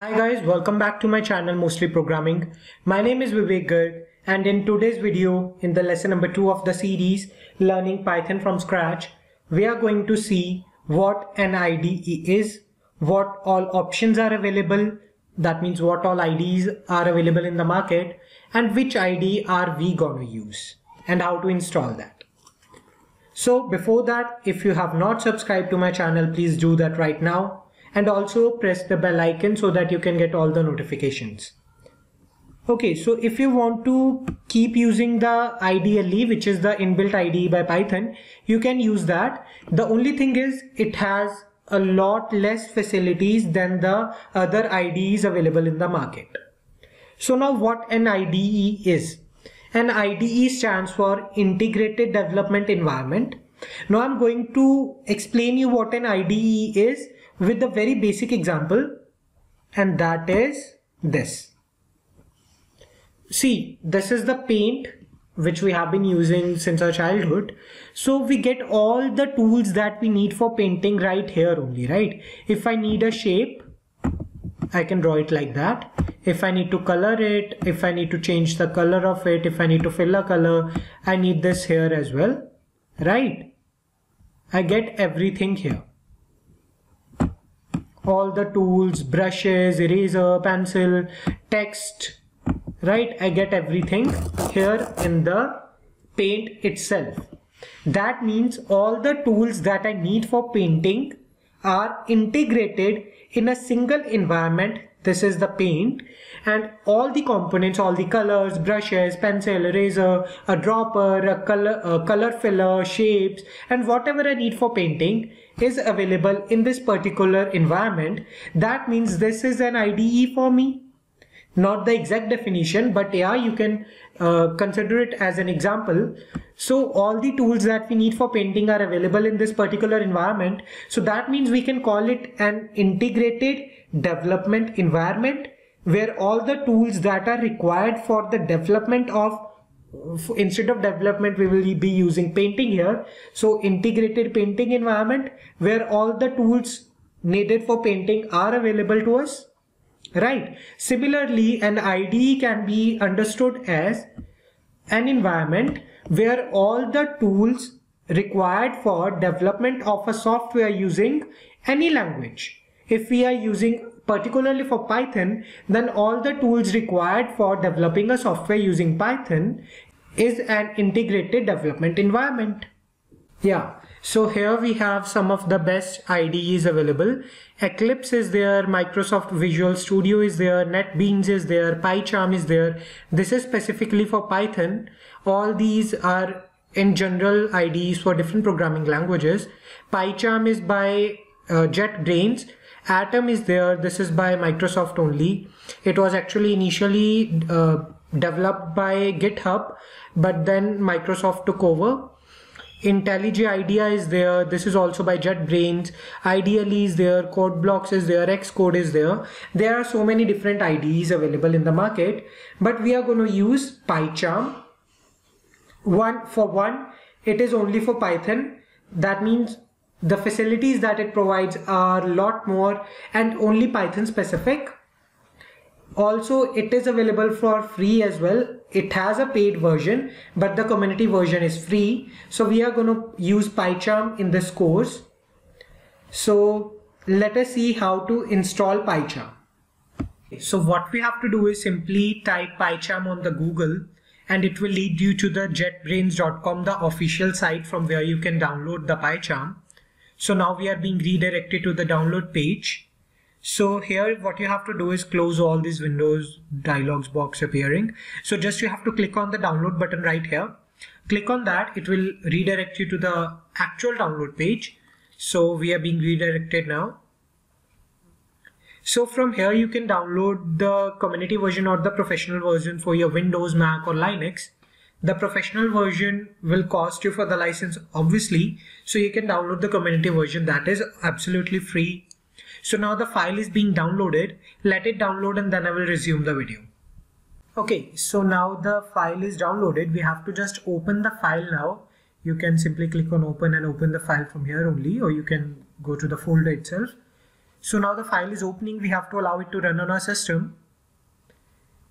Hi guys, welcome back to my channel Mostly Programming. My name is Vivek Garg, and in today's video, in the lesson number 2 of the series Learning Python from Scratch, we are going to see what an IDE is, what all options are available, that means what all IDEs are available in the market, and which IDE are we going to use, and how to install that. So before that, if you have not subscribed to my channel, please do that right now. And also press the bell icon so that you can get all the notifications. Okay, so if you want to keep using the IDLE, which is the inbuilt IDE by Python, you can use that. The only thing is it has a lot less facilities than the other IDEs available in the market. So now what an IDE is? An IDE stands for Integrated Development Environment. Now I'm going to explain you what an IDE is with a very basic example, and that is this. See, this is the paint which we have been using since our childhood. So we get all the tools that we need for painting right here only, right? If I need a shape, I can draw it like that. If I need to color it, if I need to change the color of it, if I need to fill a color, I need this here as well, right? I get everything here. All the tools, brushes, eraser, pencil, text, right? I get everything here in the paint itself. That means all the tools that I need for painting are integrated in a single environment. This is the paint, and all the components, all the colors, brushes, pencil, eraser, a dropper, a color filler, shapes, and whatever I need for painting is available in this particular environment. That means this is an IDE for me. Not the exact definition, but yeah, you can consider it as an example. So all the tools that we need for painting are available in this particular environment. So that means we can call it an integrated development environment, where all the tools that are required for the development of, instead of development, we will be using painting here. So integrated painting environment, where all the tools needed for painting are available to us. Right. Similarly, an IDE can be understood as an environment where all the tools required for development of a software using any language. If we are using particularly for Python, then all the tools required for developing a software using Python is an integrated development environment. Yeah. So here we have some of the best IDEs available. Eclipse is there, Microsoft Visual Studio is there, NetBeans is there, PyCharm is there. This is specifically for Python. All these are in general IDEs for different programming languages. PyCharm is by JetBrains. Atom is there. This is by Microsoft only. It was actually initially developed by GitHub, but then Microsoft took over. IntelliJ IDEA is there. This is also by JetBrains. IDLE is there. CodeBlocks is there. Xcode is there. There are so many different IDEs available in the market, but we are going to use PyCharm. It is only for Python. That means the facilities that it provides are a lot more and only Python specific. Also, it is available for free as well. It has a paid version, but the community version is free. So we are going to use PyCharm in this course. So let us see how to install PyCharm. So what we have to do is simply type PyCharm on the Google, and it will lead you to the jetbrains.com, the official site from where you can download the PyCharm. So now we are being redirected to the download page. So here what you have to do is close all these windows, dialogs box appearing. So just you have to click on the download button right here. Click on that. It will redirect you to the actual download page. So we are being redirected now. So from here you can download the community version or the professional version for your Windows, Mac or Linux. The professional version will cost you for the license, obviously. So you can download the community version, that is absolutely free. So now the file is being downloaded. Let it download and then I will resume the video. Okay, so now the file is downloaded. We have to just open the file now. You can simply click on open and open the file from here only, or you can go to the folder itself. So now the file is opening, we have to allow it to run on our system,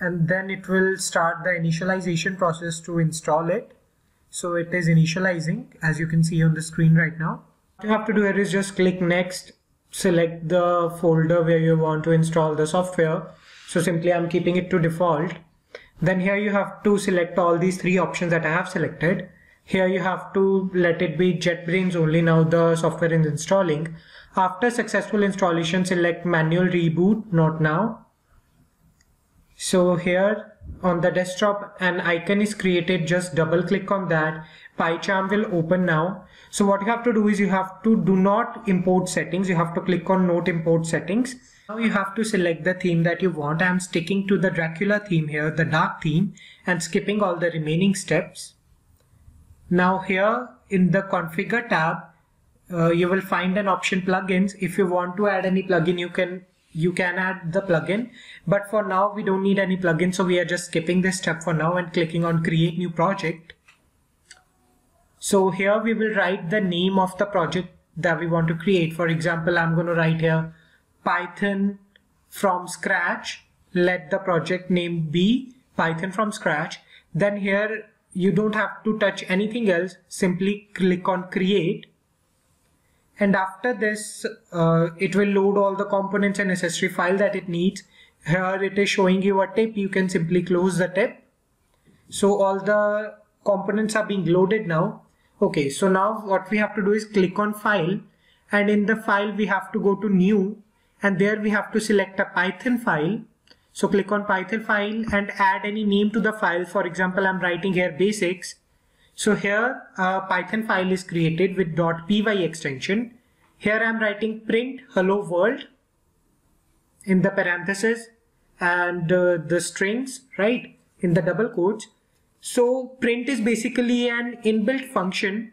and then it will start the initialization process to install it. So it is initializing, as you can see on the screen right now. What you have to do here is just click next, select the folder where you want to install the software. So simply I'm keeping it to default. Then here you have to select all these three options that I have selected. Here you have to let it be JetBrains only. Now the software is installing. After successful installation, select manual reboot, not now. So here on the desktop an icon is created, just double click on that. PyCharm will open now. So what you have to do is you have to do not import settings. You have to click on not import settings. Now you have to select the theme that you want. I am sticking to the Dracula theme here, the dark theme, and skipping all the remaining steps. Now here in the configure tab, you will find an option plugins. If you want to add any plugin, you can add the plugin, but for now we don't need any plugin, so we are just skipping this step for now and clicking on create new project. So here we will write the name of the project that we want to create. For example, I'm going to write here Python from scratch. Let the project name be Python from scratch. Then here you don't have to touch anything else, simply click on create. And after this, it will load all the components and necessary file that it needs. Here it is showing you a tip. You can simply close the tip. So all the components are being loaded now. Okay, so now what we have to do is click on file, and in the file we have to go to new, and there we have to select a Python file. So click on Python file and add any name to the file. For example, I'm writing here basics. So here a Python file is created with .py extension. Here I'm writing print hello world in the parentheses and the strings, right, in the double quotes. So print is basically an inbuilt function.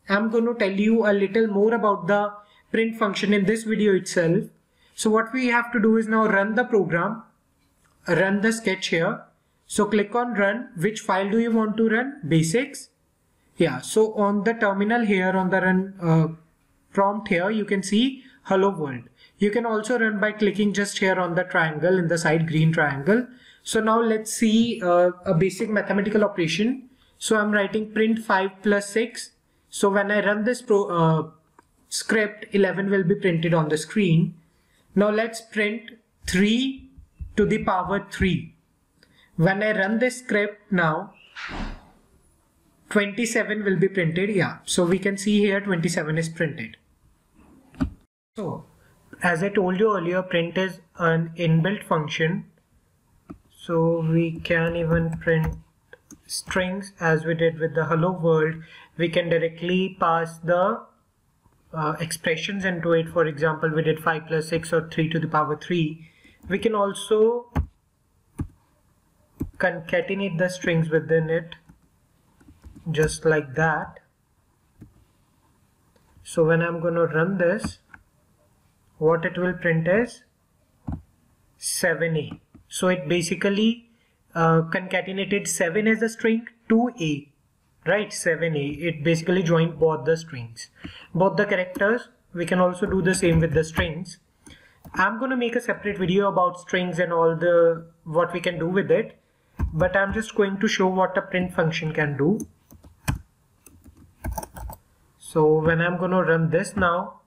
I'm going to tell you a little more about the print function in this video itself. So what we have to do is now run the program, run the sketch here. So click on run. Which file do you want to run? Basics. Yeah, so on the terminal here, on the run prompt here, you can see hello world. You can also run by clicking just here on the triangle in the side, green triangle. So now let's see a basic mathematical operation. So I'm writing print 5 plus 6. So when I run this script, 11 will be printed on the screen. Now let's print 3 to the power 3. When I run this script now, 27 will be printed. Yeah, so we can see here 27 is printed. So as I told you earlier, print is an inbuilt function. So we can even print strings as we did with the hello world. We can directly pass the expressions into it. For example, we did 5 plus 6 or 3 to the power 3. We can also concatenate the strings within it, just like that. So when I'm going to run this, what it will print is 7a. So it basically concatenated 7 as a string to a, right? 7a. It basically joined both the strings, both the characters. We can also do the same with the strings. I'm going to make a separate video about strings and all the what we can do with it, but I'm just going to show what a print function can do. So when I'm going to run this now,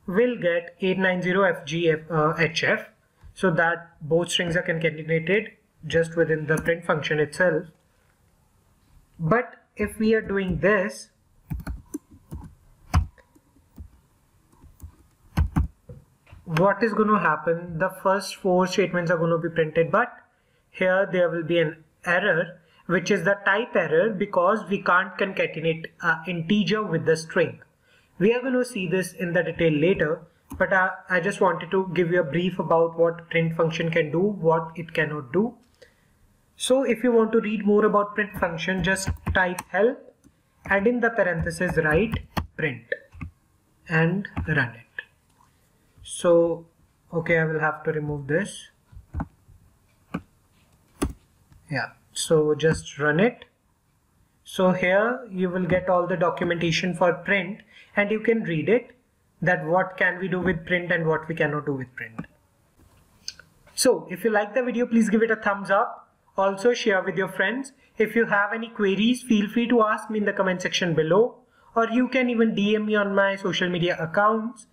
we'll get 890FGHF, so that both strings are concatenated just within the print function itself. But if we are doing this, what is going to happen? The first 4 statements are going to be printed, but here there will be an error, which is the type error, because we can't concatenate an integer with the string. We are going to see this in the detail later, but I just wanted to give you a brief about what print function can do, what it cannot do. So if you want to read more about print function, just type help and in the parentheses write print and run it. So okay, I will have to remove this. Yeah, so just run it. So here you will get all the documentation for print and you can read it. that what can we do with print and what we cannot do with print. So if you like the video, please give it a thumbs up. Also share with your friends. If you have any queries, feel free to ask me in the comment section below, or you can even DM me on my social media accounts.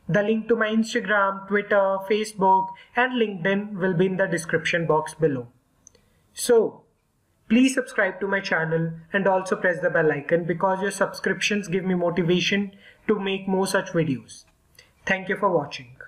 The link to my Instagram, Twitter, Facebook and LinkedIn will be in the description box below. So please subscribe to my channel and also press the bell icon, because your subscriptions give me motivation to make more such videos. Thank you for watching.